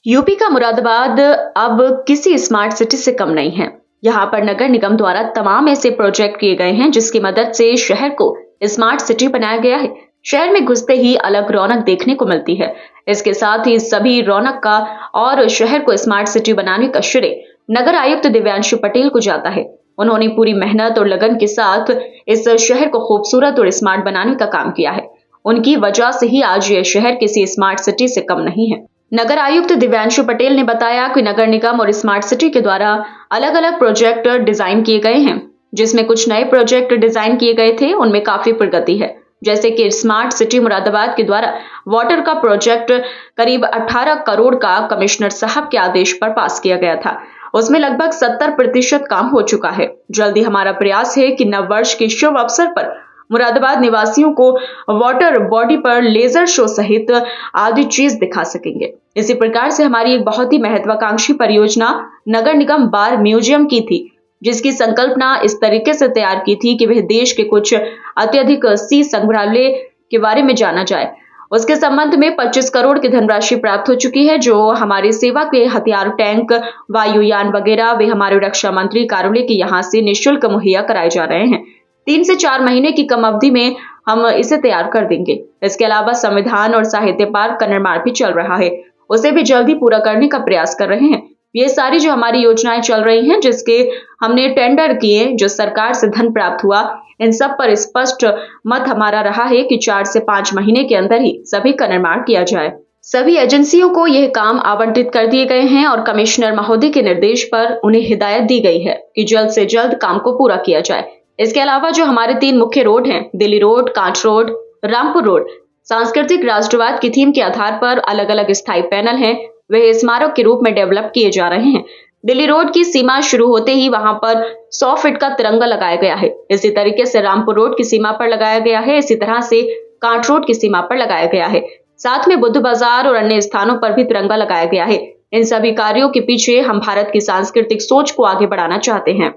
UP का मुरादाबाद अब किसी स्मार्ट सिटी से कम नहीं है। यहाँ पर नगर निगम द्वारा तमाम ऐसे प्रोजेक्ट किए गए हैं जिसकी मदद से शहर को स्मार्ट सिटी बनाया गया है। शहर में घुसते ही अलग रौनक देखने को मिलती है। इसके साथ ही सभी रौनक का और शहर को स्मार्ट सिटी बनाने का श्रेय नगर आयुक्त दिव्यांशु पटेल को जाता है। उन्होंने पूरी मेहनत और लगन के साथ इस शहर को खूबसूरत और स्मार्ट बनाने का काम किया है। उनकी वजह से ही आज ये शहर किसी स्मार्ट सिटी से कम नहीं है। नगर आयुक्त दिव्यांशु पटेल ने बताया कि नगर निगम और स्मार्ट सिटी के द्वारा अलग अलग प्रोजेक्ट डिजाइन किए गए हैं, जिसमें कुछ नए प्रोजेक्ट डिजाइन किए गए थे, उनमें काफी प्रगति है। जैसे कि स्मार्ट सिटी मुरादाबाद के द्वारा वाटर का प्रोजेक्ट करीब 18 करोड़ का कमिश्नर साहब के आदेश पर पास किया गया था। उसमें लगभग 70% काम हो चुका है। जल्दी हमारा प्रयास है कि नववर्ष के शुभ अवसर पर मुरादाबाद निवासियों को वाटर बॉडी पर लेजर शो सहित आदि चीज दिखा सकेंगे। इसी प्रकार से हमारी एक बहुत ही महत्वाकांक्षी परियोजना नगर निगम बार म्यूजियम की थी, जिसकी संकल्पना इस तरीके से तैयार की थी कि वह देश के कुछ अत्यधिक सी संग्रहालय के बारे में जाना जाए। उसके संबंध में 25 करोड़ की धनराशि प्राप्त हो चुकी है, जो हमारी सेवा के हथियार, टैंक, वायुयान वगैरह वे हमारे रक्षा मंत्री कार्यालय के यहाँ से निःशुल्क मुहैया कराए जा रहे हैं। 3 से 4 महीने की कम अवधि में हम इसे तैयार कर देंगे। इसके अलावा संविधान और साहित्य पार्क का निर्माण भी चल रहा है, उसे भी जल्दी पूरा करने का प्रयास कर रहे हैं। ये सारी जो हमारी योजनाएं चल रही हैं, जिसके हमने टेंडर किए, जो सरकार से धन प्राप्त हुआ, इन सब पर स्पष्ट मत हमारा रहा है कि 4 से 5 महीने के अंदर ही सभी का निर्माण किया जाए। सभी एजेंसियों को यह काम आवंटित कर दिए गए हैं और कमिश्नर महोदय के निर्देश पर उन्हें हिदायत दी गई है कि जल्द से जल्द काम को पूरा किया जाए। इसके अलावा जो हमारे 3 मुख्य रोड हैं, Delhi road, Kanth road, Rampur road, सांस्कृतिक राष्ट्रवाद की थीम के आधार पर अलग अलग स्थायी पैनल हैं, वे स्मारक के रूप में डेवलप किए जा रहे हैं। दिल्ली रोड की सीमा शुरू होते ही वहां पर 100 फीट का तिरंगा लगाया गया है। इसी तरीके से रामपुर रोड की सीमा पर लगाया गया है। इसी तरह से कांठ रोड की सीमा पर लगाया गया है। साथ में बुद्ध बाजार और अन्य स्थानों पर भी तिरंगा लगाया गया है। इन सभी कार्यों के पीछे हम भारत की सांस्कृतिक सोच को आगे बढ़ाना चाहते हैं।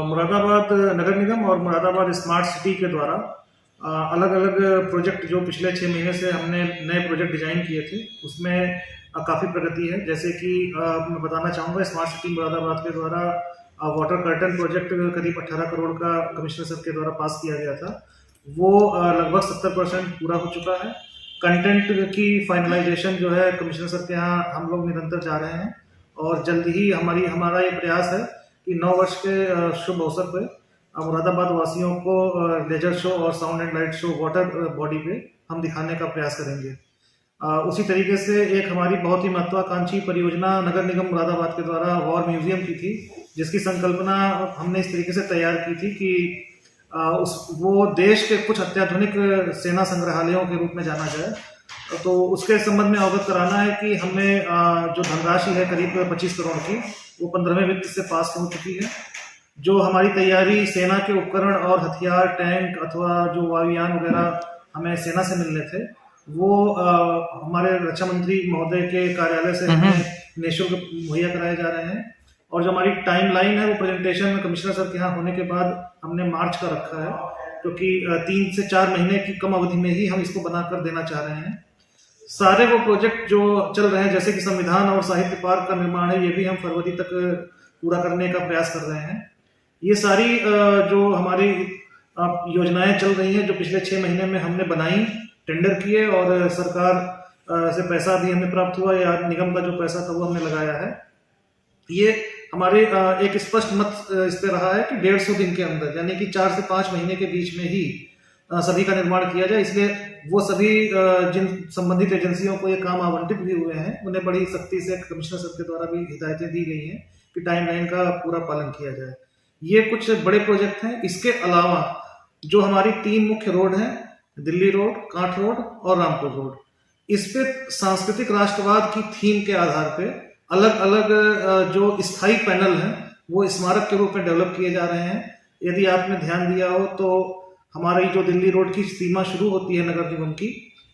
मुरादाबाद नगर निगम और मुरादाबाद स्मार्ट सिटी के द्वारा अलग अलग प्रोजेक्ट जो पिछले 6 महीने से हमने नए प्रोजेक्ट डिजाइन किए थे, उसमें काफ़ी प्रगति है। जैसे कि मैं बताना चाहूँगा, स्मार्ट सिटी मुरादाबाद के द्वारा वाटर कर्टन प्रोजेक्ट करीब 18 करोड़ का कमिश्नर सर के द्वारा पास किया गया था। वो लगभग 70% पूरा हो चुका है। कंटेंट की फाइनलाइजेशन जो है कमिश्नर सर के यहाँ हम लोग निरंतर जा रहे हैं और जल्द ही हमारा ये प्रयास है कि 9 वर्ष के शुभ अवसर पर मुरादाबाद वासियों को लेजर शो और sound and light show water body पे हम दिखाने का प्रयास करेंगे। उसी तरीके से एक हमारी बहुत ही महत्वाकांक्षी परियोजना नगर निगम मुरादाबाद के द्वारा वॉर म्यूजियम की थी, जिसकी संकल्पना हमने इस तरीके से तैयार की थी कि वो देश के कुछ अत्याधुनिक सेना संग्रहालयों के रूप में जाना जाए। तो उसके संबंध में अवगत कराना है कि हमें जो धनराशि है करीब 25 करोड़ की, वो 15वें वित्त से पास हो चुकी है। जो हमारी तैयारी सेना के उपकरण और हथियार, टैंक अथवा जो वायुयान वगैरह हमें सेना से मिलने थे, वो हमारे रक्षा मंत्री महोदय के कार्यालय से हमें निःशुल्क मुहैया कराए जा रहे हैं। और जो हमारी टाइम लाइन है, वो प्रेजेंटेशन कमिश्नर सर के यहाँ होने के बाद हमने मार्च का रखा है, क्योंकि 3 से 4 महीने की कम अवधि में ही हम इसको बनाकर देना चाह रहे हैं। सारे वो प्रोजेक्ट जो चल रहे हैं, जैसे कि संविधान और साहित्य पार्क का निर्माण है, ये भी हम फरवरी तक पूरा करने का प्रयास कर रहे हैं। ये सारी जो हमारी योजनाएं चल रही हैं, जो पिछले 6 महीने में हमने बनाई, टेंडर किए और सरकार से पैसा भी हमें प्राप्त हुआ, या निगम का जो पैसा था वो हमने लगाया है। ये हमारे एक स्पष्ट मत इस पे रहा है कि 150 दिन के अंदर, यानी कि 4 से 5 महीने के बीच में ही सभी का निर्माण किया जाए। इसलिए वो सभी जिन संबंधित एजेंसियों को ये काम आवंटित भी हुए हैं, उन्हें बड़ी सख्ती से कमिश्नर सर के द्वारा भी हिदायतें दी गई हैं कि टाइमलाइन का पूरा पालन किया जाए। ये कुछ बड़े प्रोजेक्ट हैं। इसके अलावा जो हमारी 3 मुख्य रोड हैं, दिल्ली रोड, कांठ रोड और रामपुर रोड, इस पे सांस्कृतिक राष्ट्रवाद की थीम के आधार पे अलग अलग जो स्थायी पैनल हैं, वो स्मारक के रूप में डेवलप किए जा रहे हैं। यदि आपने ध्यान दिया हो तो हमारी जो दिल्ली रोड की सीमा शुरू होती है नगर निगम की,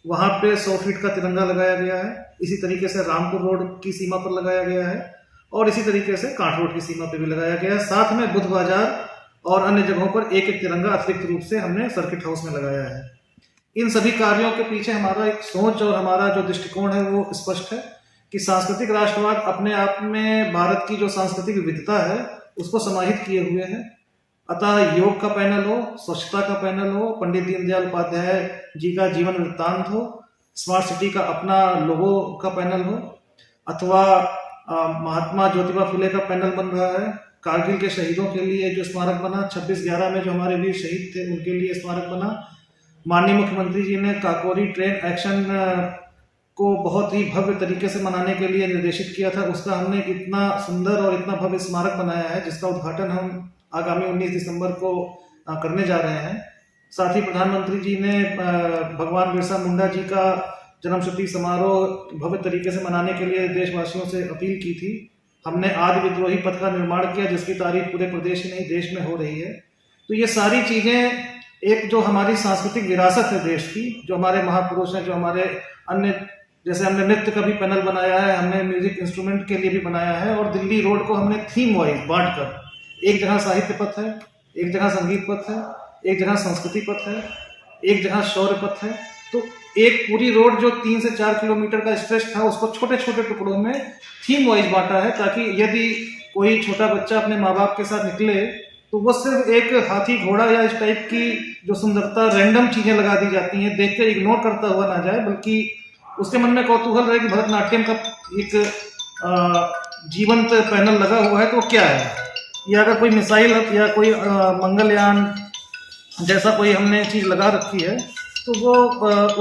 वहां पे 100 फीट का तिरंगा लगाया गया है। इसी तरीके से रामपुर रोड की सीमा पर लगाया गया है और इसी तरीके से कांठ रोड की सीमा पर भी लगाया गया है। साथ में बुद्ध बाजार और अन्य जगहों पर एक एक तिरंगा अतिरिक्त रूप से हमने सर्किट हाउस में लगाया है। इन सभी कार्यों के पीछे हमारा एक सोच और हमारा जो दृष्टिकोण है वो स्पष्ट है कि सांस्कृतिक राष्ट्रवाद अपने आप में भारत की जो सांस्कृतिक विविधता है उसको समाहित किए हुए है। अतः योग का पैनल हो, स्वच्छता का पैनल हो, पंडित दीनदयाल उपाध्याय जी का जीवन वृत्तांत हो, स्मार्ट सिटी का अपना लोगो का पैनल हो, अथवा महात्मा ज्योतिबा फुले का पैनल बन रहा है, कारगिल के शहीदों के लिए जो स्मारक बना, 26/11 में जो हमारे वीर शहीद थे उनके लिए स्मारक बना, माननीय मुख्यमंत्री जी ने काकोरी ट्रेन एक्शन को बहुत ही भव्य तरीके से मनाने के लिए निर्देशित किया था, उसका हमने इतना सुंदर और इतना भव्य स्मारक बनाया है जिसका उद्घाटन हम आगामी 19 दिसंबर को करने जा रहे हैं। साथ ही प्रधानमंत्री जी ने भगवान बिरसा मुंडा जी का जन्मशती समारोह भव्य तरीके से मनाने के लिए देशवासियों से अपील की थी। हमने आदि विद्रोही पथ का निर्माण किया जिसकी तारीफ पूरे प्रदेश ही नहीं देश में हो रही है। तो ये सारी चीजें एक जो हमारी सांस्कृतिक विरासत है देश की, जो हमारे महापुरुष हैं, जो हमारे अन्य, जैसे हमने नृत्य का भी पैनल बनाया है, हमने म्यूजिक इंस्ट्रूमेंट के लिए भी बनाया है, और दिल्ली रोड को हमने थीम वाइज बांट कर, एक जगह साहित्य पथ है, एक जगह संगीत पथ है, एक जगह संस्कृति पथ है, एक जगह शौर्य पथ है। तो एक पूरी रोड जो 3 से 4 किलोमीटर का स्ट्रेच था उसको छोटे छोटे टुकड़ों में थीम वाइज बांटा है, ताकि यदि कोई छोटा बच्चा अपने माँ बाप के साथ निकले तो वो सिर्फ एक हाथी घोड़ा या इस टाइप की जो सुंदरता रैंडम चीजें लगा दी जाती हैं देख कर इग्नोर करता हुआ ना जाए, बल्कि उसके मन में कौतूहल रहे कि भरतनाट्यम का एक जीवंत पैनल लगा हुआ है तो क्या है, या अगर कोई मिसाइल या कोई मंगलयान जैसा कोई हमने चीज लगा रखी है तो वो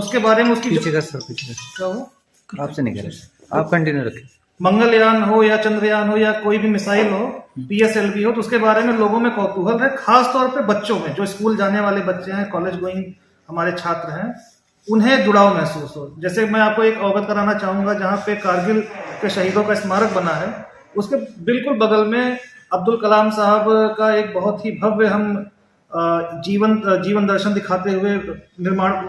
उसके बारे में उसकी पीछे का सर, पीछे क्या हो आपसे नहीं कह रहे, आप कंटिन्यू रखें। मंगलयान हो या चंद्रयान हो या कोई भी मिसाइल हो, PSLV हो, तो उसके बारे में लोगों में कौतूहल है, खास तौर पे बच्चों में, जो स्कूल जाने वाले बच्चे हैं, कॉलेज गोइंग हमारे छात्र हैं, उन्हें जुड़ाव महसूस हो। जैसे मैं आपको एक अवगत कराना चाहूंगा, जहाँ पे कारगिल के शहीदों का स्मारक बना है उसके बिल्कुल बगल में अब्दुल कलाम साहब का एक बहुत ही भव्य हम जीवन दर्शन दिखाते हुए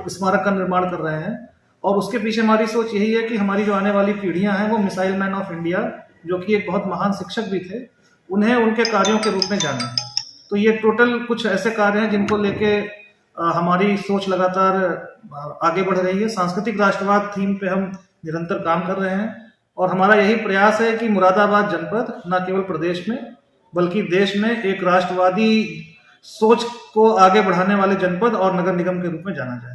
स्मारक का निर्माण कर रहे हैं। और उसके पीछे हमारी सोच यही है कि हमारी जो आने वाली पीढ़ियां हैं वो मिसाइल मैन ऑफ इंडिया, जो कि एक बहुत महान शिक्षक भी थे, उन्हें उनके कार्यों के रूप में जाने। तो ये टोटल कुछ ऐसे कार्य हैं जिनको लेके हमारी सोच लगातार आगे बढ़ रही है। सांस्कृतिक राष्ट्रवाद थीम पे हम निरंतर काम कर रहे हैं और हमारा यही प्रयास है कि मुरादाबाद जनपद न केवल प्रदेश में बल्कि देश में एक राष्ट्रवादी सोच को आगे बढ़ाने वाले जनपद और नगर निगम के रूप में जाना जाए।